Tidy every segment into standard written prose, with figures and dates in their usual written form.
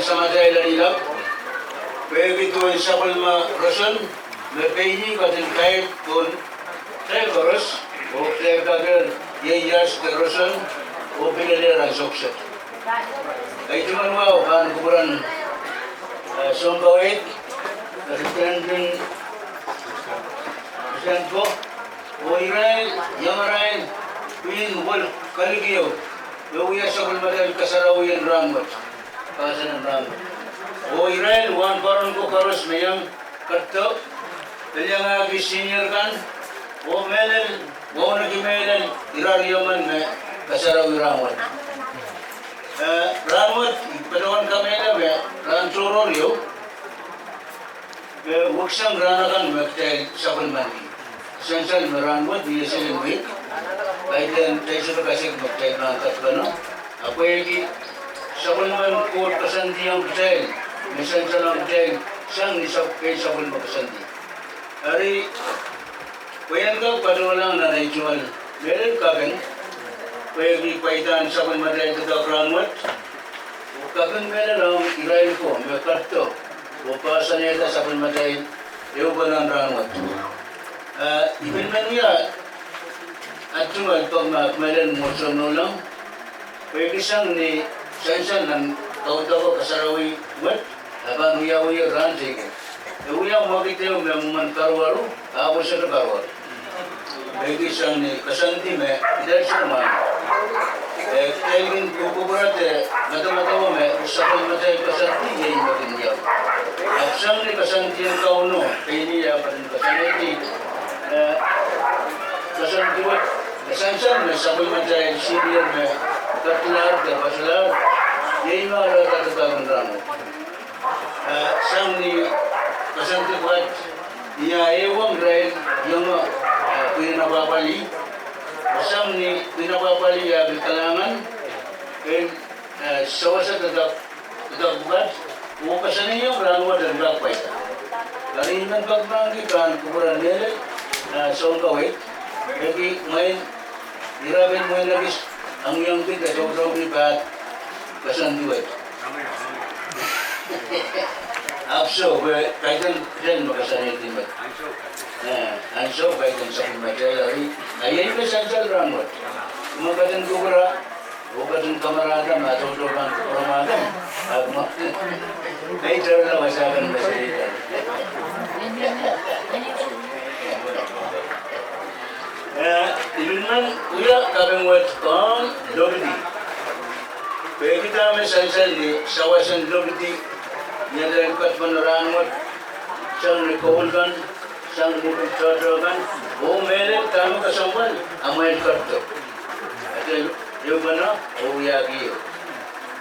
sama saya lalilap. Begitu sabal ma rasan, merpeini katil kait pun saya boros. O saya kader yeyas kerosan, o pilih ransokset. Ay cuma mau kan kuburan sombawit, Kristen ko, o Israel, Yamarael, Queen Wal Kaligyo, Yoguya sabal madal kasarawiyan ramot, kasanan ramot. O Israel, wan paron ko karos mayang karto, kaya nga senior kan, o melel, o nagimelel, iraryaman na kasarawi ramot. Ramot, padawan kami na ba, ransuroryo, waksang ranakan magtay sabal mandi. Sensal meramot, dia selimit, kaitan tayo sa kasig magtay nangkat ba no? Ako yung sabal man ko kasandi ang kasay, may sensal ang kasay, siyang nisap kay sabal magkasandi. Ari, kuyan ka, padawan lang na naituan, meron kagan, pwede paitan sabal maday taga ramot, kagan meron lang irail ko, may karto, upasa niya sabal maday, iuban ang ramot. Ibig man niya, at tumal pag meron mo sunulang, pwede siyang ni sensan ng tao-tao kasarawi wat, habang uya-uya ranjig. Uya makita yung mga karwaro, ako siya na karwaro. Pwede siyang ni kasanti me, dahil siya naman. Kaya kukuburate, mata-matawa me, sakal matay kasanti, yayin matinyaw. At siyang ni kasanti ang kauno, kaya niya pa rin kasanti. Kasanti wat, kasansan me, sakal matay, senior me, katlar, kapaslar, yayin mga katatagang ramo. Siyang ni kasanti wat, iyayewang rin yung pinapapali. Siyang ni pinapapali ya kalangan, sawa sa tatagbukat, upasan niyo, rangwa dan gapay. Kaliman pagmanggitan, kuburan nila, sa kawit, kaya ngayon, hirapin mo yung labis, ang iyong kita, sobrang lipat, kasandiwet. Apso, kaitan din makasanay din ba? Anso, kaitan sa kumatay, ayun ka sa ramot. Kumagatan kubura, kumagatan kamarada, matutupan kuramagam. Ay, ito na masakan na salita. Ibig man, uya, kabing wat kong lobdi. Kaya kita namin sa sawasan lobdi, niya dahil kat panorangot, siyang nikohulgan, siyang nipagtatawagan, o meron kami kasambal, amay karto. At yung ba na, o yagi yun.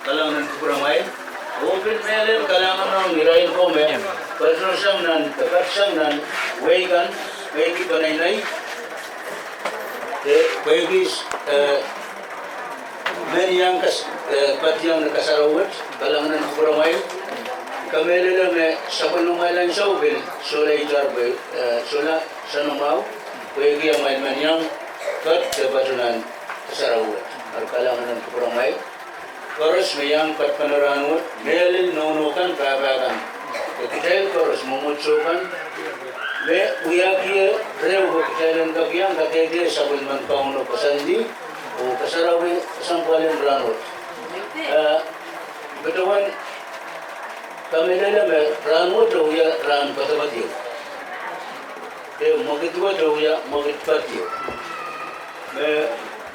Kalangan ko kuramay, o meron kalangan ng nirayin ko may, pasno siyang nan, kakat siyang nan, waigan, wagi panaynay, wagis, meron yang pati yang nakasarawat, kalangan ng kuramay, kami lang na sa panungalan sa ubil, sula itarbe, sula sa numaw, pwede ang may manyang kat kabatunan kasarawat. At kalangan ng kuramay, koros mayang kat panarangot, mayalin nunukan kabagan. Kakitay koros mumutsukan, may uyakiya, rew kakitay ng kagyang, kakitay sa bulman kauno pasandi, o kasarawi, kasampalin rangot. Betawan, kami na rangot daw ya ran patapatyo. Magitwa daw ya magitpatyo.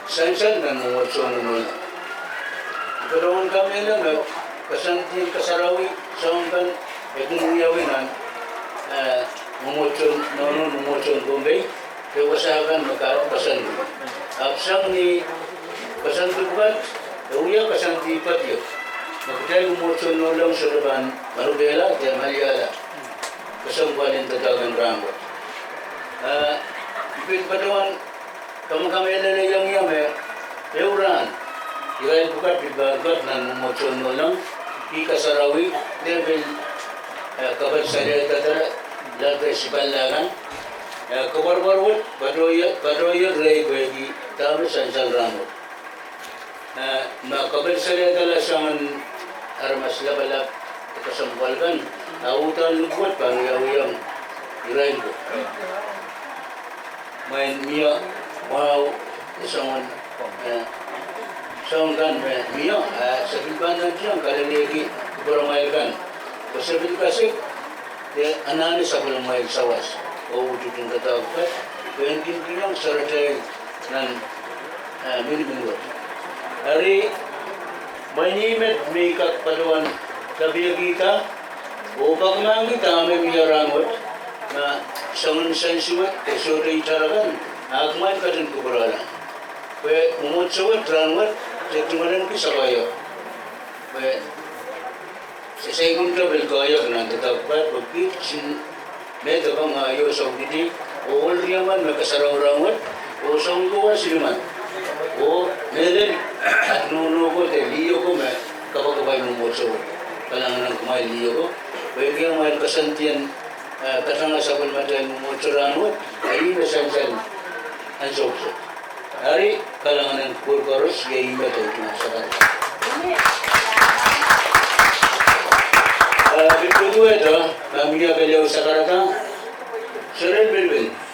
Sansan na nungotso nununa. Karoon kami na kasantin kasarawi sa hanggan nuyawinan nungotso Bombay kaya wasakan magkapasan. Apsang ni kasantubukan daw ya kasanti patyo. Magkaya umutsun lang sa laban, Marubela, Maliala, kasangbalin tatagang ramot. Ipit patawan, kami nalayang yame, euran, irayin bukat, ibagat na umutsun lang, ikasarawi, level, kapag salya tatara, latay si Balagan, kabarbarwot, padoya, ray, bagi, tabi, sansal ramot. Kapag salya tala siyang armas labalap kasambal kan autan lubot pangyawiyang irain ko main mia wow isang sound kan mia sa bilbanan siyang kalalegi kuramay kan pasabil kasi anani sa kulamay sawas o ututin katawag kaya hindi niyang saratay ng minimingot hari manimet may kakpaluan sabiya kita o pagmang kita may miyarangot na sangun sensiwat esoday taragan agman ka din kuburala kaya umutsawat ranwat setimanan ki sabayo kaya sa second level kaya na tatagpat pagkit sin medyo ka maayo sa ulitik o ulriyaman may kasaraw-rawat o sa ungkuwa siliman o meron at nuno ko liyo ko may kapag-kabay ng umutsawat kalangan ng kumain liyo ko pwede yung may kasantiyan kasanga sa palmatay ng umutsaranwat ay nasansan ang sokso hari kalangan ng kurkoros yay iba tayo kinasakal Bikudu ito, kami nga galaw sa karata. Sa rin